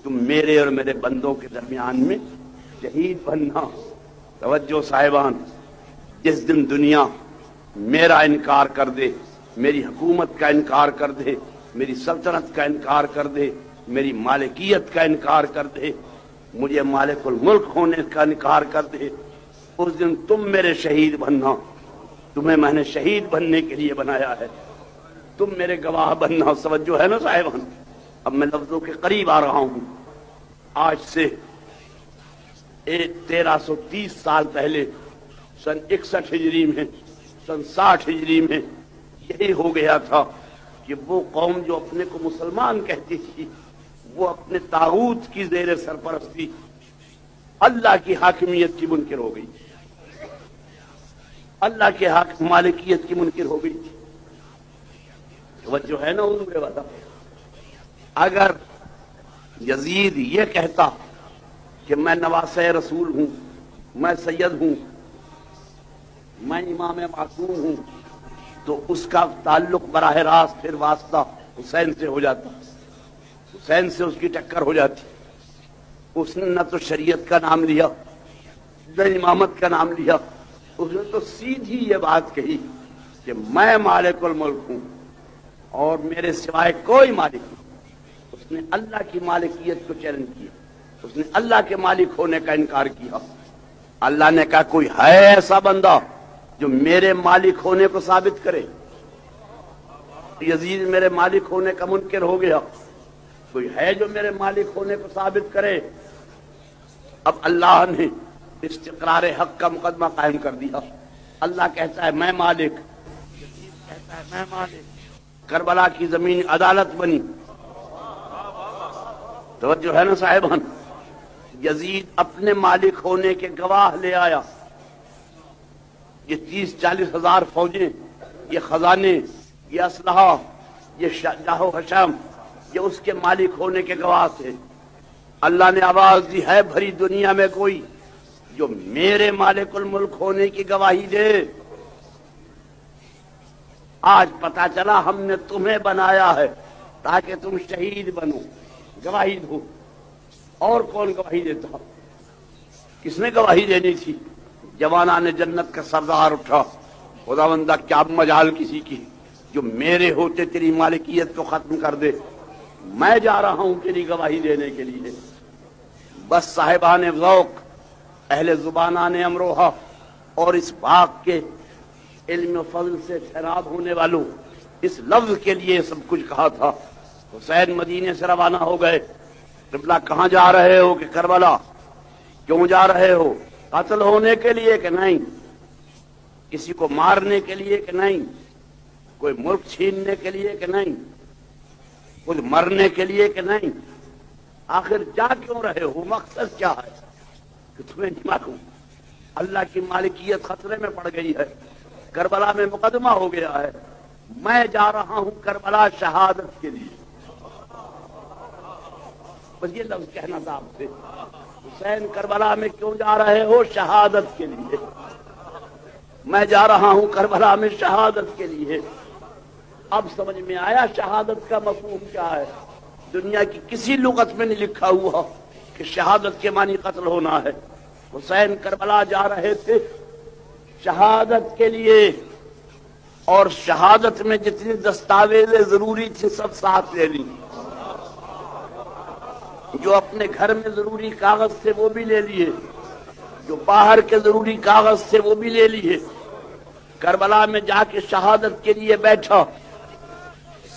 تم میرے اور میرے بندوں کے درمیان میں شہید بننا۔ توجہ صاحبان، جس دن دنیا میرا انکار کر دے، میری حکومت کا انکار کر دے، میری سلطنت کا انکار کر دے، میری مالکیت کا انکار کر دے، مجھے مالک الملک ہونے کا انکار کر دے، اس دن تم میرے شہید بننا۔ تمہیں میں نے شہید بننے کے لیے بنایا ہے، تم میرے گواہ بننا۔ توجہ ہے نا صاحبان؟ اب میں لفظوں کے قریب آ رہا ہوں۔ آج سے 1330 سال پہلے سن 61 ہجری میں، سن 60 ہجری میں یہی ہو گیا تھا کہ وہ قوم جو اپنے کو مسلمان کہتی تھی، وہ اپنے طاغوت کی زیر سرپرستی اللہ کی حاکمیت کی منکر ہو گئی، اللہ کے مالکیت کی منکر ہو گئی تھی۔ توجہ ہے نا حضور والا؟ اگر یزید یہ کہتا کہ میں نواسہ رسول ہوں، میں سید ہوں، میں امام معصوم ہوں، تو اس کا تعلق براہ راست پھر واسطہ حسین سے ہو جاتا، حسین سے اس کی ٹکر ہو جاتی۔ اس نے نہ تو شریعت کا نام لیا، نہ امامت کا نام لیا، اس نے تو سیدھی یہ بات کہی کہ میں مالک الملک ہوں اور میرے سوائے کوئی مالک نہیں۔ اس نے اللہ کی مالکیت کو چیلنج کیا، اس نے اللہ کے مالک ہونے کا انکار کیا۔ اللہ نے کہا کوئی ہے ایسا بندہ جو میرے مالک ہونے کو ثابت کرے؟ یزید میرے مالک ہونے کا منکر ہو گیا، کوئی ہے جو میرے مالک ہونے کو ثابت کرے؟ اب اللہ نے استقرار حق کا مقدمہ قائم کر دیا۔ اللہ کہتا ہے میں مالک، یزید کہتا ہے میں مالک۔ کربلا کی زمین عدالت بنی۔ توجہ ہے نا صاحبان؟ یزید اپنے مالک ہونے کے گواہ لے آیا۔ یہ 30-40 ہزار فوجیں، یہ خزانے، یہ اسلحہ، یہ جاہ و حشم، یہ اس کے مالک ہونے کے گواہ تھے۔ اللہ نے آواز دی ہے بھری دنیا میں کوئی جو میرے مالک الملک ہونے کی گواہی دے؟ آج پتا چلا ہم نے تمہیں بنایا ہے تاکہ تم شہید بنو، گواہی دو۔ اور کون گواہی دیتا؟ کس نے گواہی دینی تھی؟ جوانان جنت کا سردار اٹھا، خداوندہ کیا مجال کسی کی جو میرے ہوتے تیری مالکیت کو ختم کر دے۔ میں جا رہا ہوں تیری گواہی دینے کے لیے۔ بس صاحبان ذوق، اہل زبانان امروہا اور اس باغ کے علم و فضل سے سیراب ہونے والوں، اس لفظ کے لیے سب کچھ کہا تھا۔ حسین مدینے سے روانہ ہو گئے۔ قبلہ کہاں جا رہے ہو؟ کہ کربلا۔ کیوں جا رہے ہو؟ قتل ہونے کے لیے کہ نہیں؟ کسی کو مارنے کے لیے کہ نہیں؟ کوئی ملک چھیننے کے لیے کہ نہیں؟ کوئی مرنے کے لیے کہ نہیں؟ آخر جا کیوں رہے ہو؟ مقصد کیا ہے کہ تمہیں نہیں معلوم؟ اللہ کی مالکیت خطرے میں پڑ گئی ہے، کربلا میں مقدمہ ہو گیا ہے۔ میں جا رہا ہوں کربلا شہادت کے لیے۔ بس یہ لفظ کہنا تھا آپ سے۔ حسین کربلا میں کیوں جا رہے ہو؟ شہادت کے لیے۔ میں جا رہا ہوں کربلا میں شہادت کے لیے۔ اب سمجھ میں آیا شہادت کا مفہوم کیا ہے؟ دنیا کی کسی لغت میں نہیں لکھا ہوا کہ شہادت کے معنی قتل ہونا ہے۔ حسین کربلا جا رہے تھے شہادت کے لیے، اور شہادت میں جتنی دستاویزیں ضروری تھی سب ساتھ لے لی۔ جو اپنے گھر میں ضروری کاغذ تھے وہ بھی لے لیے، جو باہر کے ضروری کاغذ تھے وہ بھی لے لیے۔ کربلا میں جا کے شہادت کے لیے بیٹھا،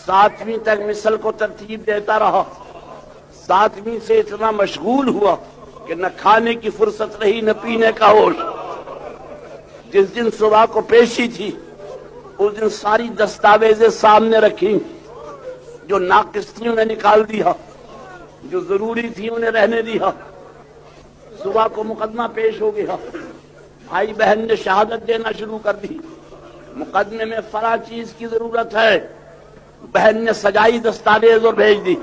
7ویں تک مثل کو ترتیب دیتا رہا۔ 7ویں سے اتنا مشغول ہوا کہ نہ کھانے کی فرصت رہی نہ پینے کا ہوش۔ جس دن صبح کو پیشی تھی اس دن ساری دستاویزیں سامنے رکھی، جو ناقص تھی انہیں نکال دیا، جو ضروری تھی انہیں رہنے دیا۔ صبح کو مقدمہ پیش ہو گیا، بھائی بہن نے شہادت دینا شروع کر دی۔ مقدمے میں فلاں چیز کی ضرورت ہے، بہن نے سجائی دستاویز اور بھیج دی۔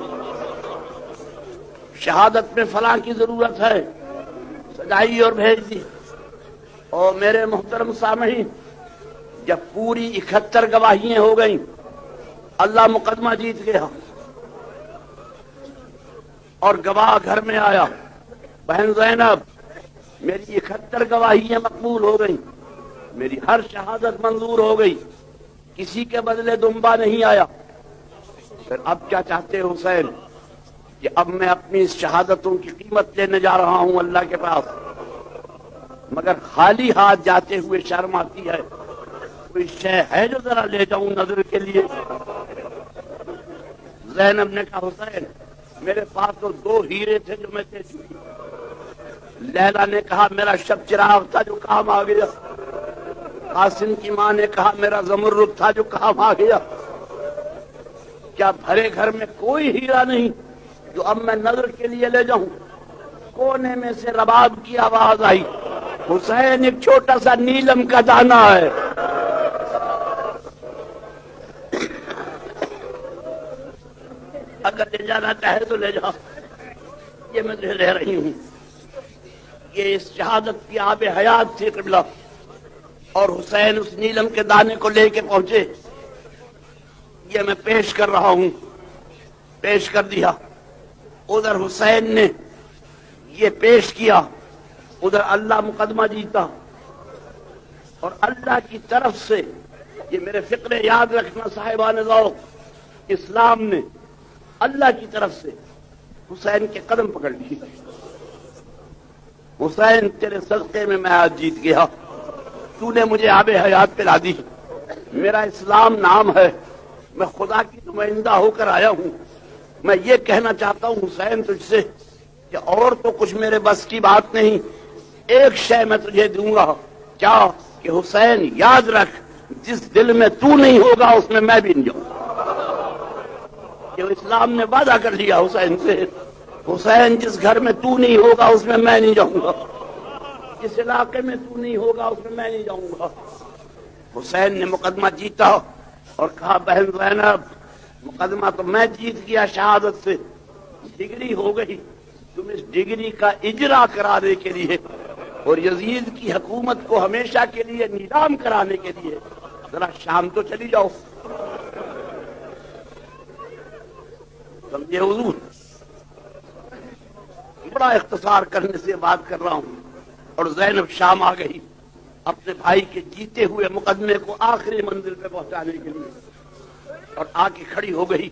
شہادت میں فلاں کی ضرورت ہے، سجائی اور بھیج دی۔ اور میرے محترم سامعین، جب پوری 71 گواہیاں ہو گئیں، اللہ مقدمہ جیت گیا۔ اور گواہ گھر میں آیا، بہن زینب میری 71 گواہیاں مقبول ہو گئی، میری ہر شہادت منظور ہو گئی، کسی کے بدلے دمبا نہیں آیا۔ پھر اب کیا چاہتے حسین کہ اب میں اپنی اس شہادتوں کی قیمت لینے جا رہا ہوں اللہ کے پاس، مگر خالی ہاتھ جاتے ہوئے شرم آتی ہے، کوئی شے ہے جو ذرا لے جاؤں نظر کے لیے؟ زینب نے کہا حسین میرے پاس تو 2 ہیرے تھے جو میں دے چکی۔ لیلا نے کہا میرا شب چراغ تھا جو کام آ گیا۔ قاسم کی ماں نے کہا میرا زمرد تھا جو کام آ گیا۔ کیا بھرے گھر میں کوئی ہیرا نہیں جو اب میں نظر کے لیے لے جاؤں؟ کونے میں سے رباب کی آواز آئی، حسین ایک چھوٹا سا نیلم کا دانہ ہے۔ اگر لے جانا چاہے تو لے جاؤ، یہ میں لے رہی ہوں۔ یہ اس شہادت کی آب حیات تھی قبلہ، اور حسین اس نیلم کے دانے کو لے کے پہنچے۔ یہ میں پیش کر رہا ہوں، پیش کر دیا۔ ادھر حسین نے یہ پیش کیا، ادھر اللہ مقدمہ جیتا، اور اللہ کی طرف سے یہ میرے فقرے یاد رکھنا صاحبان ذوق، اسلام نے اللہ کی طرف سے حسین کے قدم پکڑ لیے۔ حسین تیرے صدقے میں میں آج جیت گیا، تو نے مجھے آب حیات پلا دی، میرا اسلام نام ہے، میں خدا کی نمائندہ ہو کر آیا ہوں۔ میں یہ کہنا چاہتا ہوں حسین تجھ سے کہ اور تو کچھ میرے بس کی بات نہیں، ایک شے میں تجھے دوں گا، کیا کہ حسین یاد رکھ جس دل میں تو نہیں ہوگا اس میں بھی نہیں جاؤں گا۔ کہ اسلام نے وعدہ کر لیا حسین سے، حسین جس گھر میں تو نہیں ہوگا اس میں نہیں جاؤں گا، جس علاقے میں تو نہیں ہوگا اس میں نہیں جاؤں گا۔ حسین نے مقدمہ جیتا اور کہا بہن زینب مقدمہ تو میں جیت گیا شہادت سے، ڈگری ہو گئی، تم اس ڈگری کا اجرا کرانے کے لیے اور یزید کی حکومت کو ہمیشہ کے لیے نیلام کرانے کے لیے ذرا شام تو چلی جاؤ۔ سمجھے حضور، بڑا اختصار کرنے سے بات کر رہا ہوں۔ اور زینب شام آ گئی اپنے بھائی کے جیتے ہوئے مقدمے کو آخری منزل پہ پہنچانے کے لیے، اور آ کے کھڑی ہو گئی۔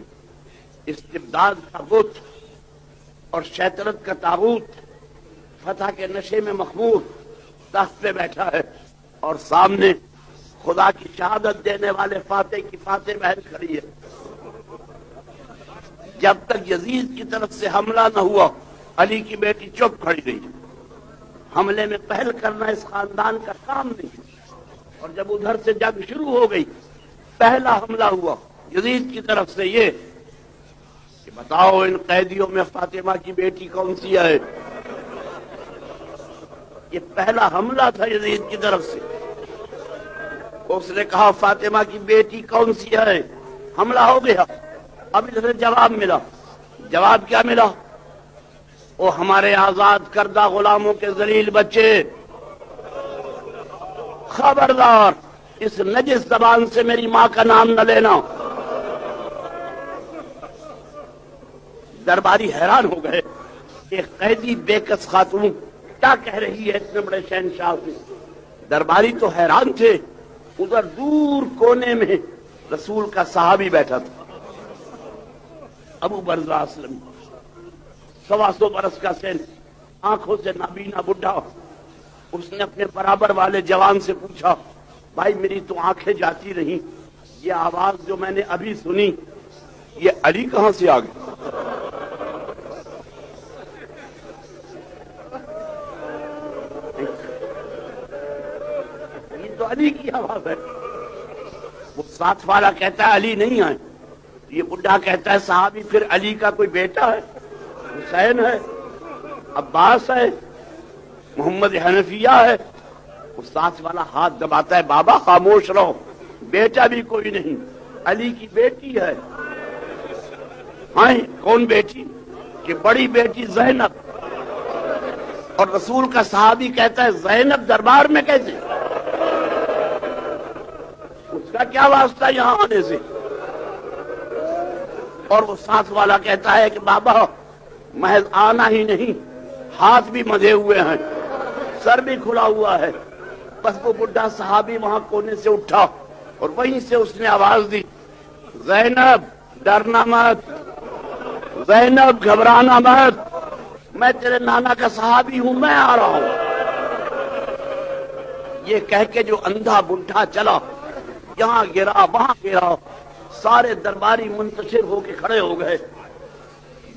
استبداد کا بت اور شیطنت کا تاغوت فتح کے نشے میں مخمور تخت پہ بیٹھا ہے، اور سامنے خدا کی شہادت دینے والے فاتح کی فاتح بہن کھڑی ہے۔ جب تک یزید کی طرف سے حملہ نہ ہوا علی کی بیٹی چپ کھڑی رہی۔ حملے میں پہل کرنا اس خاندان کا کام نہیں، اور جب ادھر سے جنگ شروع ہو گئی پہلا حملہ ہوا یزید کی طرف سے یہ کہ بتاؤ ان قیدیوں میں فاطمہ کی بیٹی کون سی ہے۔ یہ پہلا حملہ تھا یزید کی طرف سے۔ اس نے کہا فاطمہ کی بیٹی کون سی ہے، حملہ ہو گیا۔ اب ادھر جواب ملا، جواب کیا ملا؟ وہ ہمارے آزاد کردہ غلاموں کے ذلیل بچے، خبردار اس نجس زبان سے میری ماں کا نام نہ لینا۔ درباری حیران ہو گئے، ایک قیدی بے کس خاتون کیا کہہ رہی ہے اتنے بڑے شہنشاہ سے؟ درباری تو حیران تھے۔ ادھر دور کونے میں رسول کا صحابی بیٹھا تھا، ابو برزہ اسلمی، 125 برس کا سن، آنکھوں سے نابینا بڈھا۔ اس نے اپنے برابر والے جوان سے پوچھا بھائی میری تو آنکھیں جاتی رہیں، یہ آواز جو میں نے ابھی سنی یہ علی کہاں سے آ گئی؟ یہ تو علی کی آواز ہے۔ وہ ساتھ والا کہتا ہے علی نہیں آئے، یہ بڈھا کہتا ہے صحابی پھر علی کا کوئی بیٹا ہے، حسین ہے، عباس ہے، محمد حنفیہ ہے۔ وہ ساتھ والا ہاتھ دباتا ہے بابا خاموش رہو، بیٹا بھی کوئی نہیں، علی کی بیٹی ہے۔ ہاں کون بیٹی؟ کہ بڑی بیٹی زینب۔ اور رسول کا صحابی کہتا ہے زینب دربار میں کیسے؟ اس کا کیا واسطہ یہاں آنے سے؟ اور وہ ساتھ والا کہتا ہے کہ بابا محض آنا ہی نہیں، ہاتھ بھی مدھے ہوئے ہیں، سر بھی کھلا ہوا ہے۔ بس وہ بڈھا صحابی وہاں کونے سے اٹھا اور وہیں سے اس نے آواز دی، زینب ڈرنا مت، زینب گھبرانا مت، میں تیرے نانا کا صحابی ہوں، میں آ رہا ہوں۔ یہ کہہ کے جو اندھا بڈھا چلا، یہاں گرا وہاں گرا، سارے درباری منتشر ہو کے کھڑے ہو گئے،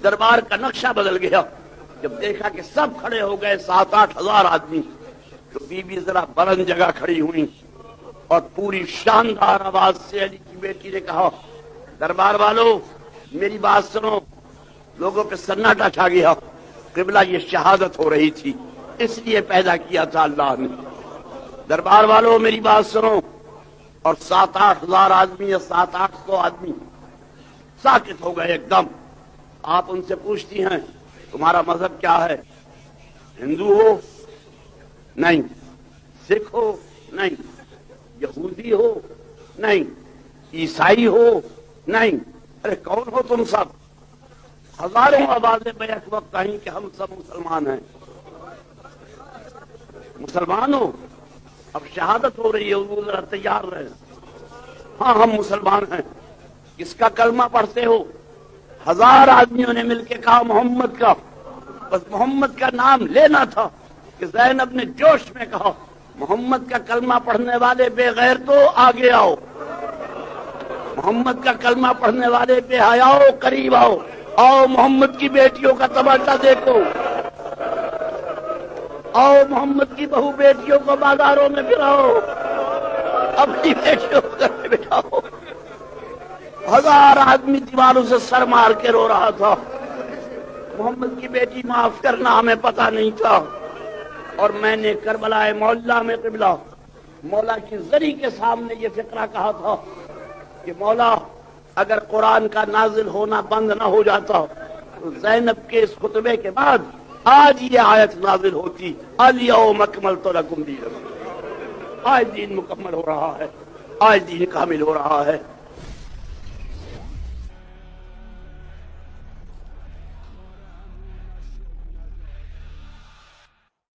دربار کا نقشہ بدل گیا۔ جب دیکھا کہ سب کھڑے ہو گئے 7-8 ہزار آدمی، تو بی بی ذرا بلند جگہ کھڑی ہوئی اور پوری شاندار آواز سے علی کی بیٹی نے کہا، دربار والو میری بات سنو۔ لوگوں پہ سناٹا چھا گیا، قبلہ یہ شہادت ہو رہی تھی، اس لیے پیدا کیا تھا اللہ نے۔ دربار والو میری بات سنو، اور 7-8 ہزار آدمی یا 700-800 آدمی ساکت ہو گئے ایک دم۔ آپ ان سے پوچھتی ہیں تمہارا مذہب کیا ہے؟ ہندو ہو؟ نہیں۔ سکھ ہو؟ نہیں۔ یہودی ہو؟ نہیں۔ عیسائی ہو؟ نہیں۔ ارے کون ہو تم سب؟ ہزاروں آوازیں بیک وقت آئیں کہ ہم سب مسلمان ہیں۔ مسلمان ہو؟ اب شہادت ہو رہی ہے، حضور ذرا تیار رہے۔ ہاں ہم مسلمان ہیں۔ کس کا کلمہ پڑھتے ہو؟ 1000 آدمیوں نے مل کے کہا محمد کا۔ بس محمد کا نام لینا تھا کہ زینب نے جوش میں کہا، محمد کا کلمہ پڑھنے والے بے غیر تو آگے آؤ، محمد کا کلمہ پڑھنے والے بے حیاؤ قریب آؤ، آؤ محمد کی بیٹیوں کا تماشا دیکھو، آؤ محمد کی بہو بیٹیوں کو بازاروں میں پھراؤ، اپنی بیٹیوں کو گھر میں بٹھاؤ۔ 1000 آدمی دیواروں سے سر مار کے رو رہا تھا، محمد کی بیٹی معاف کرنا ہمیں پتہ نہیں تھا۔ اور میں نے کربلا مولا میں قبلہ مولا کی زری کے سامنے یہ فقرہ کہا تھا کہ مولا اگر قرآن کا نازل ہونا بند نہ ہو جاتا تو زینب کے اس خطبے کے بعد آج یہ آیت نازل ہوتی، الیوم اکملت لکم دینکم۔ آج دین مکمل ہو رہا ہے، آج دین کامل ہو رہا ہے۔